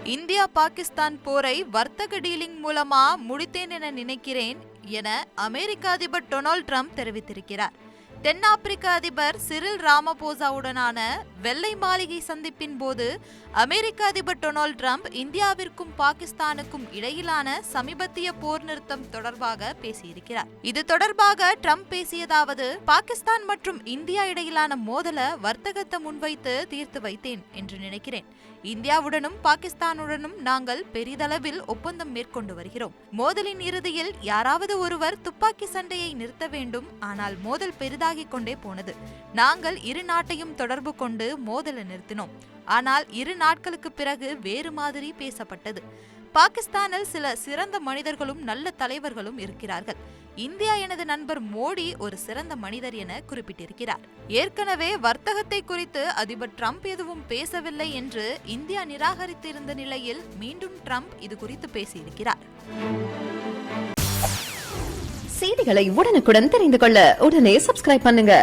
India Pakistan போரை வர்த்தக dealing மூலமா முடித்தேன் என நினைக்கிறேன் என அமெரிக்க அதிபர் டொனால்ட் ட்ரம்ப் தெரிவித்திருக்கிறார். தென்னாப்பிரிக்க அதிபர் சிரில் ராமபோசாவுடனான வெள்ளை மாளிகை சந்திப்பின் போது அமெரிக்க அதிபர் டொனால்ட் ட்ரம்ப் இந்தியாவிற்கும் பாகிஸ்தானுக்கும் இடையிலான சமீபத்திய போர் நிறுத்தம் தொடர்பாக பேசியிருக்கிறார். இது தொடர்பாக ட்ரம்ப் பேசியதாவது, பாகிஸ்தான் மற்றும் இந்தியா இடையிலான மோதல வர்த்தகத்தை முன்வைத்து தீர்த்து வைத்தேன் என்று நினைக்கிறேன். இந்தியாவுடனும் பாகிஸ்தானுடனும் நாங்கள் பெரிதளவில் ஒப்பந்தம் மேற்கொண்டு வருகிறோம். மோதலின் இறுதியில் யாராவது ஒருவர் துப்பாக்கி சண்டையை நிறுத்த வேண்டும். ஆனால் மோதல் பெரிதாகிக் கொண்டே போனது. நாங்கள் இரு நாட்டையும் தொடர்பு கொண்டு மோதலை நிறுத்தினோம். ஆனால் 2 நாட்களுக்கு பிறகு வேறு மாதிரி பேசப்பட்டது. பாகிஸ்தானில் சில சிறந்த மனிதர்களும் நல்ல தலைவர்களும் இருக்கிறார்கள். இந்தியா எனது நண்பர் மோடி ஒரு சிறந்த மனிதர் என குறிப்பிட்டிருக்கிறார். ஏற்கனவே வர்த்தகத்தை குறித்து அதிபர் ட்ரம்ப் எதுவும் பேசவில்லை என்று இந்தியா நிராகரித்திருந்த நிலையில் மீண்டும் ட்ரம்ப் இது குறித்து பேசியிருக்கிறார். செய்திகளை உடனுக்குடன் தெரிந்து கொள்ள உடனே சப்ஸ்கிரைப் பண்ணுங்க.